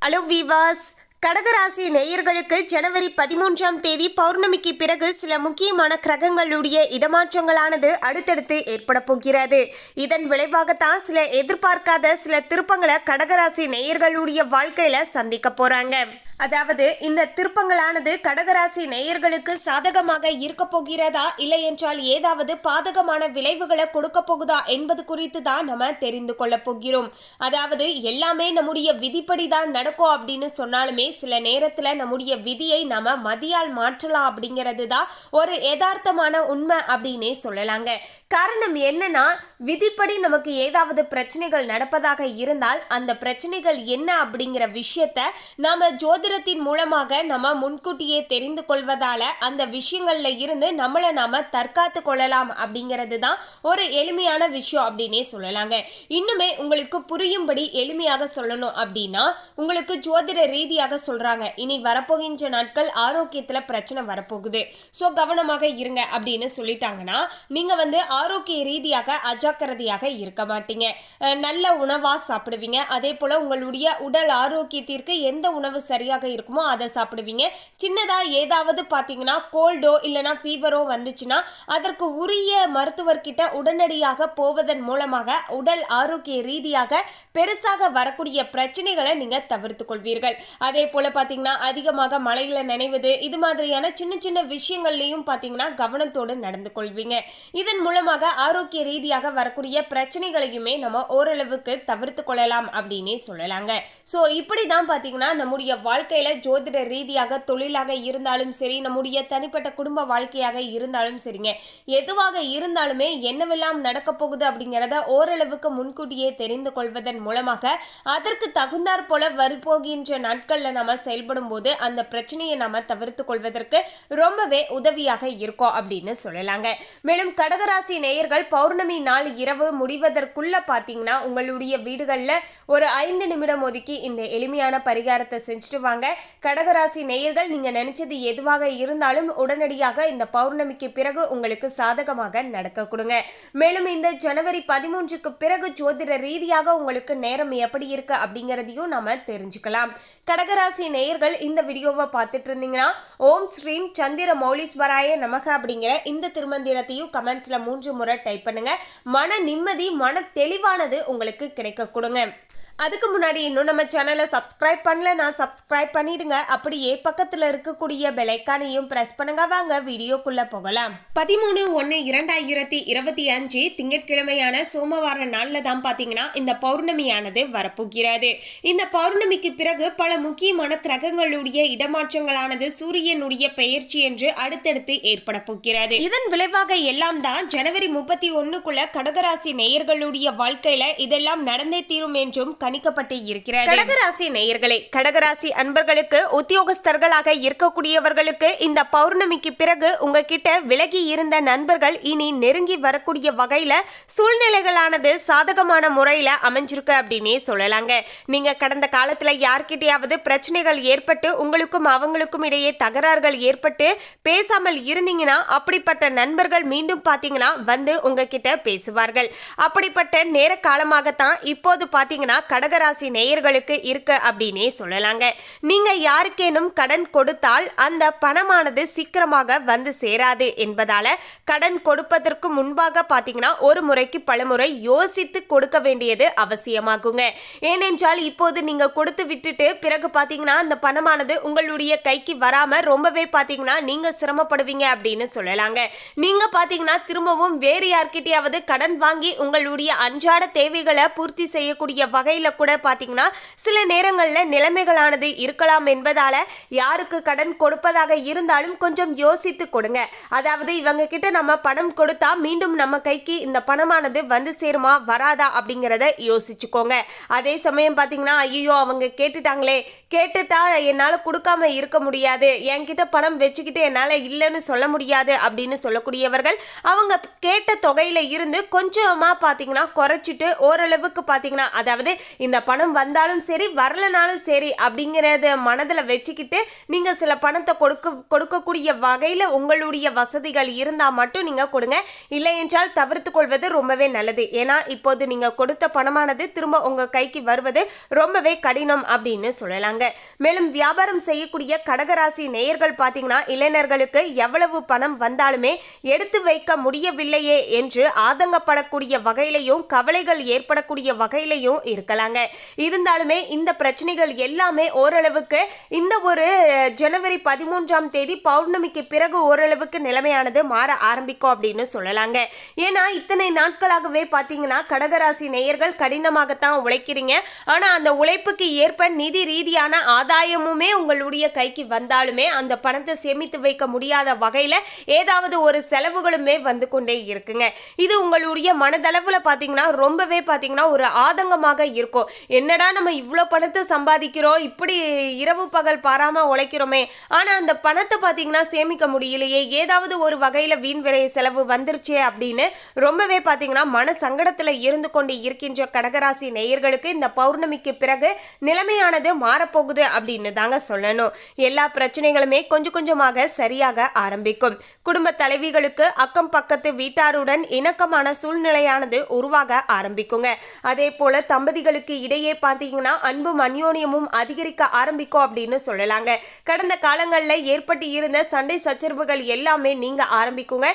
Hello viewers, கடகராசி நேயர்களுக்கு ஜனவரி 13ஆம் தேதி பௌர்ணமிக்கு பிறகு சில முக்கியமான கிரகங்களுடைய இடமாற்றங்களானது அடுத்தடுத்து ஏற்பட போகிறது. இதன் விளைவாகத்தான் சில எதிர்பார்க்காத சில திருப்பங்களை கடகராசி நேயர்களுடைய வாழ்க்கையில சந்திக்க போறாங்க. அதாவது இந்த திருப்பங்களானது கடகராசி நேயர்களுக்கு சாதகமாக இருக்க போகிறதா இல்லை என்றால் ஏதாவது பாதகமான விளைவுகளை கொடுக்க போகுதா என்பது குறித்து தான் நம்ம தெரிந்து கொள்ள போகிறோம். அதாவது எல்லாமே நம்முடைய விதிப்படி தான் நடக்கும் அப்படின்னு சொன்னாலுமே சில நேரத்துல நம்முடைய விதியை நம்ம மதியால் மாற்றலாம் அப்படிங்கிறது தான் ஒரு யதார்த்தமான உண்மை அப்படின்னே சொல்லலாங்க. காரணம் என்னன்னா, விதிப்படி நமக்கு ஏதாவது பிரச்சனைகள் நடப்பதாக இருந்தால் அந்த பிரச்சனைகள் என்ன அப்படிங்கிற விஷயத்த நாம ஜோதிடத்தின் மூலமாக நம்ம முன்கூட்டியே தெரிந்து கொள்வதால அந்த விஷயங்கள்ல இருந்து நம்மளை நாம தற்காத்து கொள்ளலாம் அப்படிங்கிறது தான் ஒரு எளிமையான விஷயம் அப்படின்னே சொல்லலாங்க. இன்னுமே உங்களுக்கு புரியும்படி எளிமையாக சொல்லணும் அப்படின்னா, உங்களுக்கு ஜோதிட ரீதியாக சொல்றாங்க இனி வரப்போகின்ற நாட்கள் ஆரோக்கியத்துல பிரச்சனை வரப்போகுது, ஸோ கவனமாக இருங்க அப்படின்னு சொல்லிட்டாங்கன்னா நீங்க ஆரோக்கிய ரீதியாக அஜாக்கிரதையாக இருக்க மாட்டீங்க. நல்ல உணவா சாப்பிடுவீங்க. அதே போல உங்களுடைய உடல் ஆரோக்கியத்திற்கு எந்த உணவு சரியாக இருக்குமோ அதை சாப்பிடுவீங்க. சின்னதா ஏதாவது பாத்தீங்கன்னா கோல்டோ இல்லைனா ஃபீவரோ வந்துச்சுன்னா அதற்கு உரிய மருத்துவர்கிட்ட உடனடியாக போவதன் மூலமாக உடல் ஆரோக்கிய ரீதியாக பெருசாக வரக்கூடிய பிரச்சனைகளை நீங்க தவிர்த்து கொள்வீர்கள். அதே போல பாத்தீங்கன்னா அதிகமாக மழையில நனைவது, இது மாதிரியான சின்ன சின்ன விஷயங்கள்லையும் பாத்தீங்கன்னா கவனத்தோடு நடந்து கொள்வீங்க. இதன் மூலமாக ஆரோக்கிய ரீதியாக வரக்கூடிய பிரச்சனைகளையுமே நம்ம ஓரளவுக்கு தவிர்த்து கொள்ளலாம் அப்படின்னே சொல்லலாங்க. ஸோ இப்படிதான் பாத்தீங்கன்னா நம்முடைய வாழ்க்கையில ஜோதிட ரீதியாக தொழிலாக இருந்தாலும் சரி, நம்முடைய தனிப்பட்ட குடும்ப வாழ்க்கையாக இருந்தாலும் சரிங்க, எதுவாக இருந்தாலுமே என்னவெல்லாம் நடக்க போகுது அப்படிங்கிறத ஓரளவுக்கு முன்கூட்டியே தெரிந்து கொள்வதன் மூலமாக அதற்கு தகுந்தாற் போல வரப்போகின்ற நாட்கள்ல நம்ம செயல்படும் போது அந்த பிரச்சனையை நம்ம தவிர்த்து கொள்வதற்கு ரொம்பவே உதவியாக இருக்கும் அப்படின்னு சொல்லலாங்க. மேலும் கடகராசி நேயர்கள் பௌர்ணமி நாள் இரவு முடிவதற்குள்ள பாத்தீங்கன்னா உங்களுடைய வீடுகள்ல ஒரு 5 நிமிடம் ஒதுக்கி இந்த எளிமையான பரிகாரத்தை செஞ்சுட்டு வாங்க. கடகராசி நேயர்கள், நீங்க நினைச்சது எதுவாக இருந்தாலும் உடனடியாக இந்த பௌர்ணமிக்கு பிறகு உங்களுக்கு சாதகமாக நடக்க கொடுங்க. மேலும் இந்த ஜனவரி 13க்கு பிறகு ஜோதிட ரீதியாக உங்களுக்கு நேரம் எப்படி இருக்கு அப்படிங்கிறதையும் நாம தெரிஞ்சுக்கலாம். கடகராசி நேயர்கள், இந்த வீடியோவை பார்த்துட்டு இருந்தீங்கன்னா ஓம் ஸ்ரீம் சந்திர மௌலீஸ்வராய நமக அப்படிங்கிற இந்த திருமந்திரத்தையும் கமெண்ட்ஸ்ல 3 முறை டைப் பண்ணுங்க. மன நிம்மதி, மன தெளிவானது உங்களுக்கு கிடைக்க கொடுங்க. அதுக்கு முன்னாடி இன்னும் நம்ம சேனலை சப்ஸ்கிரைப் பண்ணலன்னா சப்ஸ்கிரைப் பண்ணிடுங்க. அப்படியே பக்கத்தில் இருக்கக்கூடிய பெல் ஐகானையும் பிரஸ் பண்ணுங்க. வாங்க வீடியோக்குள்ள போகலாம். 13/1/2025 திங்கட்கிழமையான சோமவார நாள்ல தான் பாத்தீங்கன்னா இந்த பௌர்ணமியானது வரப்போகிறது. இந்த பௌர்ணமிக்கு பிறகு பல முக்கியமான கிரகங்களுடைய இடமாற்றங்களானது சூரியனுடைய பெயர்ச்சி என்று அடுத்தடுத்து ஏற்பட போகிறது. இதன் விளைவாக எல்லாம் தான் ஜனவரி 31க்குள்ள கடகராசி நேயர்களுடைய வாழ்க்கையில இதெல்லாம் நடந்தே தீரும் என்றும் கணிக்கப்பட்டு இருக்கிறது. கடகராசி நேயர்களே, கடகராசி அன்பர்களுக்கு உத்தியோகஸ்தர்களாக இருக்கக்கூடியவர்களுக்கு இந்த பௌர்ணமிக்கு பிறகு உங்ககிட்ட விலகி இருந்த நண்பர்கள் இனி நெருங்கி வரக்கூடிய வகையில சூழ்நிலைகளானது சாதகமான முறையில அமைஞ்சிருக்கு அப்படின்னே சொல்லலாங்க. நீங்க கடந்த காலத்துல யார்கிட்டயாவது பிரச்சனைகள் ஏற்பட்டு உங்களுக்கும் அவங்களுக்கும் இடையே தகராறுகள் ஏற்பட்டு பேசாமல் இருந்தீங்கன்னா அப்படிப்பட்ட நண்பர்கள் மீண்டும் பாத்தீங்கன்னா வந்து உங்ககிட்ட பேசுவார்கள். அப்படிப்பட்ட நேர காலமாகத்தான் இப்போது பாத்தீங்கன்னா கடகராசி நேயர்களுக்கு இருக்கு அப்படின்னே சொல்லலாங்க. நீங்க யாருக்கேனும் கடன் கொடுத்தால் அந்த பணமானது சீக்கிரமாக வந்து சேராது என்பதால கடன் கொடுப்பதற்கு முன்பாக பாத்தீங்கன்னா ஒரு முறைக்கு பலமுறை யோசித்து கொடுக்க வேண்டியது அவசியமாகுங்க. ஏனென்றால் இப்போது நீங்க கொடுத்து விட்டுட்டு பிறகு பாத்தீங்கன்னா அந்த பணமானது உங்களுடைய கைக்கு வராம ரொம்பவே பாத்தீங்கன்னா நீங்க சிரமப்படுவீங்க அப்படின்னு சொல்லலாங்க. நீங்க பாத்தீங்கன்னா திரும்பவும் வேறு யார்கிட்டயாவது கடன் வாங்கி உங்களுடைய அன்றாட தேவைகளை பூர்த்தி செய்யக்கூடிய வகையில கூட பாத்தீங்கன்னா சில நேரங்கள்ல நிலைமைகளானது இருக்கலாம் என்பதால யாருக்கு கடன் கொடுப்பதாக இருந்தாலும் கொஞ்சம் யோசித்து கொடுங்க. அதாவது இவங்க கிட்ட நம்ம பணம் கொடுத்தா மீண்டும் நம்ம கைக்கு இந்த பணமானது வந்து சேருமா வராதா அப்படிங்கிறத யோசிச்சுக்கோங்க. அதே சமயம் பாத்தீங்கன்னா ஐயோ அவங்க கேட்டுட்டாங்களே, கேட்டுட்டா என்னால கொடுக்காம இருக்க முடியாது, என்கிட்ட பணம் வச்சுக்கிட்டு என்னால இல்லைன்னு சொல்ல முடியாது அப்படின்னு சொல்லக்கூடியவர்கள் அவங்க கேட்ட தொகையில இருந்து கொஞ்சமா பாத்தீங்கன்னா குறைச்சிட்டு ஓரளவுக்கு பாத்தீங்கன்னா, அதாவது இந்த பணம் வந்தாலும் சரி வரலனாலும் சரி அப்படிங்கிறத மனதில் வச்சுக்கிட்டு நீங்கள் சில பணத்தை கொடுக்கக்கூடிய வகையில் உங்களுடைய வசதிகள் இருந்தால் மட்டும் நீங்கள் கொடுங்க. இல்லை என்றால் தவிர்த்து கொள்வது ரொம்பவே நல்லது. ஏன்னா இப்போது நீங்கள் கொடுத்த பணமானது திரும்ப உங்கள் கைக்கு வருவது ரொம்பவே கடினம் அப்படின்னு சொல்லலாங்க. மேலும் வியாபாரம் செய்யக்கூடிய கடகராசி நேயர்கள் பார்த்தீங்கன்னா இளைஞர்களுக்கு எவ்வளவு பணம் வந்தாலுமே எடுத்து வைக்க முடியவில்லையே என்று ஆதங்கப்படக்கூடிய வகையிலையும் கவலைகள் ஏற்படக்கூடிய வகையிலையும் இருக்கலாங்க. இருந்தாலுமே இந்த பிரச்சனைகள் எல்லாமே ஓரளவுக்கு இந்த ஒரு ஜனவரி 13ஆம் தேதி பௌர்ணமிக்கு பிறகு ஓரளவுக்கு நிலைமையானது மாற ஆரம்பிக்கும் அப்படின்னு சொல்லலாங்க. ஏன்னா இத்தனை நாட்களாகவே பார்த்தீங்கன்னா கடகராசி நேயர்கள் கடினமாகத்தான் உழைக்கிறீங்க. ஆனால் அந்த உழைப்புக்கு ஏற்ப நிதி ரீதியான ஆதாயமுமே உங்களுடைய கைக்கு வந்தாலுமே அந்த பணத்தை சேமித்து வைக்க முடியாத வகையில் ஏதாவது ஒரு செலவுகளுமே வந்து கொண்டே இருக்குங்க. இது உங்களுடைய மனதளவில் பார்த்தீங்கன்னா ரொம்பவே பார்த்தீங்கன்னா ஒரு ஆதங்கமாக இருக்கும். என்னடா நம்ம இவ்வளோ பணத்தை சம்பாதிக்கிறோம், இப்படி இரவு பகல் பாராமல் உழைக்கிறோமே, ஆனால் அந்த பணத்தை பார்த்தீங்கன்னா சேமிக்க முடியலையே, ஏதாவது ஒரு வகையில் வீண் விரை செலவு வந்துருச்சே அப்படின்னு ரொம்பவே பார்த்தீங்கன்னா மன சங்கடத்தில் இருந்து கொண்டு இருக்கின்ற கடகராசி நேயர்களுக்கு இந்த பௌர்ணமிக்கு பிறகு நிலைமையானது மாறப்போகுது அப்படின்னு தாங்க சொல்லணும். எல்லா பிரச்சனைகளுமே கொஞ்சம் கொஞ்சமாக சரியாக ஆரம்பிக்கும். குடும்ப தலைவிகளுக்கு அக்கம் பக்கத்து வீட்டாருடன் இணக்கமான சூழ்நிலையானது உருவாக ஆரம்பிக்குங்க. அதே போல தம்பதிகளுக்கு இடையே பார்த்தீங்கன்னா அன்பும் அந்யோன்யமும் அதிகரிக்க ஆரம்பிக்கும் அப்படின்னு சொல்லலாங்க. கடந்த காலங்களில் ஏற்பட்டு இருந்த சண்டை சச்சரவுகள் எல்லாமே நீங்க ஆரம்பிக்குங்க.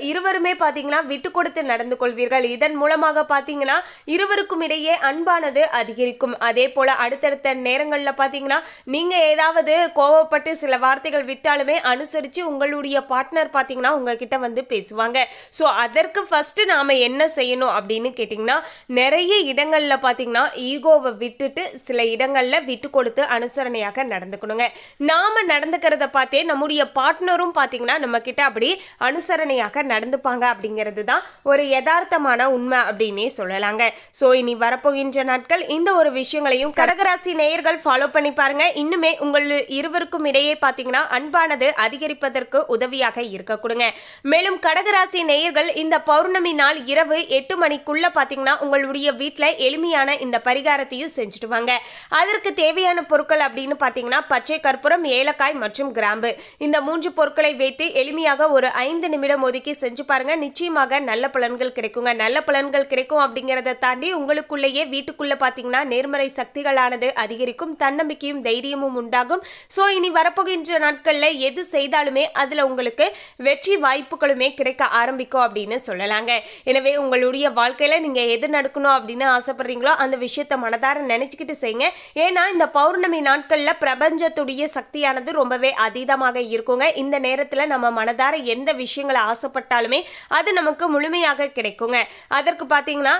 இருவருமே பார்த்தீங்கன்னா விட்டு கொடுத்து நடந்து கொள்வீர்கள். இதன் மூலமாக பார்த்தீங்கன்னா இருவருக்கும் இடையே அன்பானது அதிகரிக்கும். அதே போல அடுத்தடுத்த நேரங்களில் பார்த்தீங்கன்னா நீங்க ஏதாவது கோவப்பட்டு சில வார்த்தைகள் விட்டாலுமே அனுசரித்து உங்களுடைய பார்ட்னர் பார்த்தீங்கன்னா உங்ககிட்ட வந்து பேசுவாங்க. ஸோ அதற்கு ஃபர்ஸ்ட் நாம என்ன செய்யணும் அப்படின்னு கேட்டிங்கன்னா நிறைய இடங்களில் பார்த்தீங்கன்னா ஈகோவை விட்டுட்டு சில இடங்களில் விட்டு கொடுத்து அனுசரணையாக நடந்துக்கணுங்க. நாம நடந்துக்கிறத பார்த்தே நம்முடைய பார்ட்னரும் பார்த்தீங்கன்னா நம்ம கிட்ட அப்படி அனுசரணையாக நடந்துப்பாங்க அப்படிங்கிறது தான் ஒரு யதார்த்தமான உண்மை அப்படின்னே சொல்லலாங்க. ஸோ இனி வரப்போகின்ற நாட்கள் இந்த ஒரு விஷயங்களையும் கடகராசி நேயர்கள் ஃபாலோ பண்ணி பாருங்க. இன்னுமே உங்கள் இருவருக்கும் இடையே பார்த்தீங்கன்னா அன்பானது அதிகரிப்பதற்கு உதவியாக இருக்க கொடுங்க. மேலும் கடகராசி நேயர்கள் இந்த பௌர்ணமி நாள் இரவு 8 மணிக்குள்ள பார்த்தீங்கன்னா உங்களுடைய வீட்டில் எளிமையான இந்த பரிகாரத்தையும் செஞ்சுட்டு வாங்க. அதற்கு தேவையான பொருட்கள் அப்படின்னு பார்த்தீங்கன்னா பச்சை கற்பூரம், ஏலக்காய் மற்றும் கிராம்பு, இந்த 3 பொருட்களை வைத்து எளிமையாக ஒரு 5 நிமிடம் ஒதுக்கி செஞ்சு பாருங்க. நிச்சயமாக நல்ல பலன்கள் கிடைக்குங்க. நல்ல பலன்கள் கிடைக்கும் அப்படிங்கிறத தாண்டி உங்களுக்குள்ளேயே வீட்டுக்குள்ள பார்த்தீங்கன்னா நேர்மறை சக்திகளானது அதிகரிக்கும், தன்னம்பிக்கையும் தைரியமும் உண்டாகும். ஸோ இனி வரப்போகின்ற நாட்களில் எது செய்தாலுமே அதில் உங்களுக்கு வெற்றி வாய்ப்புகளுமே கிடைக்க ஆரம்பிக்கும் அப்படின்னு சொல்லலாங்க. எனவே உங்களுடைய வாழ்க்கையில் நீங்கள் எது நடக்கணும் அப்படின்னு ஆசைப்படுறீங்களோ அந்த விஷயத்தை மனதார நினச்சிக்கிட்டு செய்யுங்க. ஏன்னா இந்த பௌர்ணமி நாட்களில் பிரபஞ்சத்துடைய சக்தியானது ரொம்பவே அதீதமாக இருக்குங்க. இந்த நேரத்தில் நம்ம மனதார எந்த விஷயங்களை ஆசைப்பட்டாலுமே அது நமக்கு முழுமையாக கிடைக்குங்க. அதற்கு பார்த்தீங்கன்னா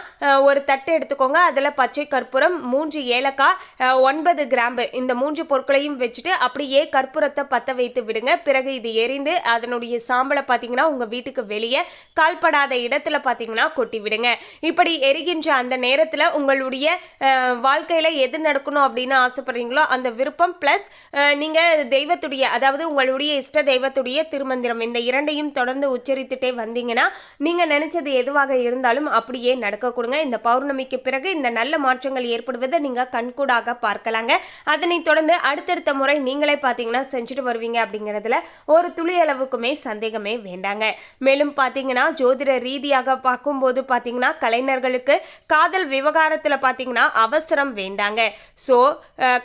ஒரு தட்டு எடுத்துக்கோங்க. அதில் பச்சை கற்பூரம், 3 ஏலக்காய், 9 கிராம்பு, இந்த 3 பொருட்களையும் வச்சுட்டு அப்படியே கற்பூரத்தை பற்ற வைத்து விடுங்க. பிறகு இது எரிந்து அதனுடைய சாம்பலை பார்த்தீங்கன்னா உங்கள் வீட்டுக்கு வெளியே கால்படாத இடத்துல பார்த்தீங்கன்னா கொட்டி விடுங்க. இப்படி எரிகின்ற அந்த நேரத்தில் உங்களுடைய வாழ்க்கையில் எது நடக்கணும் அப்படின்னு ஆசைப்படுறீங்களோ அந்த விருப்பம் ப்ளஸ் நீங்கள் தெய்வத்துடைய, அதாவது உங்களுடைய இஷ்ட தெய்வத்துடைய திருமந்திரம், இந்த இரண்டையும் தொடர்ந்து உச்சரித்துட்டே வந்தீங்கன்னா நீங்கள் நினைச்சது எதுவாக இருந்தாலும் அப்படியே நடக்க கொடுங்க. இந்த பௌர்ணமிக்கு பிறகு இந்த நல்ல மாற்றங்கள் ஏற்படுவதை நீங்கள் கண்கூடாக பார்க்கலாங்க. அதனை தொடர்ந்து அடுத்தடுத்த முறை நீங்களே பார்த்தீங்கன்னா செஞ்சுட்டு வருவீங்க அப்படிங்கிறதுல ஒரு துளி அளவுக்குமே சந்தேகமே வேண்டாங்க. மேலும் பார்த்தீங்கன்னா ஜோதிட ரீதியாக பார்க்கும்போது பார்த்தீங்கன்னா கலைஞர்களுக்கு காதல் விவகாரத்தில் பார்த்தீங்கன்னா அவசரம் வேண்டாங்க. ஸோ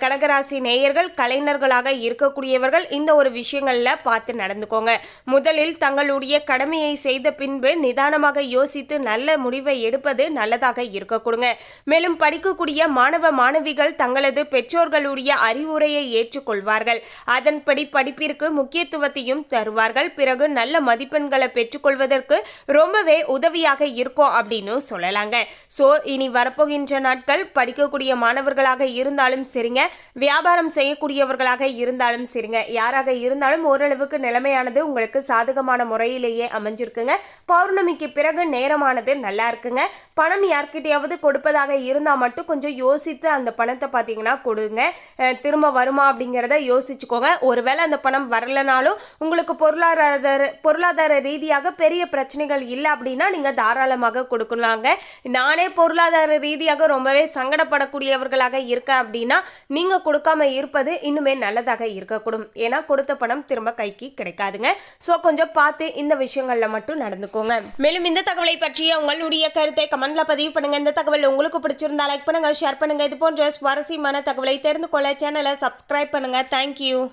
கடகராசி நேயர்கள் கலைஞர்களாக இருக்கக்கூடியவர்கள் இந்த ஒரு விஷயங்களில் பார்த்து நடந்துக்கோங்க. முதலில் தங்களுடைய கடமையை செய்த பின்பு நிதானமாக யோசித்து நல்ல முடிவை எடுப்பது நல்லதாக இருக்க கொடுங்க. மேலும் படிக்கக்கூடிய மாணவ மாணவிகள் தங்களது பெற்றோர்களுடைய அறிவுரையை ஏற்றுக்கொள்வார்கள். அதன்படி படிப்பிற்கு முக்கியத்துவத்தையும் தருவார்கள். பிறகு நல்ல மதிப்பெண்களை பெற்றுக்கொள்வதற்கு ரொம்பவே உதவியாக இருக்கும் அப்படின்னு சொல்லலாங்க. ஸோ இனி வரப்போகின்ற நாட்கள் படிக்கக்கூடிய மாணவர்களாக இருந்தாலும் சரிங்க, வியாபாரம் செய்யக்கூடியவர்களாக இருந்தாலும் சரிங்க, யாராக இருந்தாலும் ஓரளவுக்கு நிலைமையானது உங்களுக்கு சாதகமான முறையிலேயே அமைஞ்சிருக்குங்க. பௌர்ணமிக்கு பிறகு நேரமானது நல்லா இருக்குங்க. பணம் யார்கிட்டையாவது கொடுப்பதாக இருந்தால் மட்டும் கொஞ்சம் யோசித்து அந்த பணத்தை பார்த்தீங்கன்னா கொடுங்க. திரும்ப வருமா அப்படிங்கிறத யோசிச்சுக்கோங்க. ஒருவேளை அந்த பணம் வரலனாலும் உங்களுக்கு பொருளாதார ரீதியாக பெரிய பிரச்சனைகள் இல்லை அப்படின்னா நீங்கள் தாராளமாக கொடுக்கலாங்க. நானே பொருளாதார ரீதியாக ரொம்பவே சங்கடப்படக்கூடியவர்களாக இருக்க அப்படின்னா நீங்கள் கொடுக்காம இருப்பது இன்னுமே நல்லதாக இருக்கக்கூடும். ஏன்னா கொடுத்த பணம் திரும்ப கைக்கு கிடைக்காதுங்க. ஸோ கொஞ்சம் பார்த்து இந்த விஷயங்களில் மட்டும் நடந்துக்கோங்க. மேலும் இந்த தகவலை பற்றிய உங்களுடைய கருத்தை கமெண்ட்ல பதிவு பண்ணுங்க. இந்த தகவல் உங்களுக்கு பிடிச்சிருந்தா லைக் பண்ணுங்க, ஷேர் பண்ணுங்க. இது போன்ற சுவாரஸ்யமான தகவலை தெரிந்து கொள்ள சேனலை சப்ஸ்கிரைப் பண்ணுங்க. தேங்க்யூ.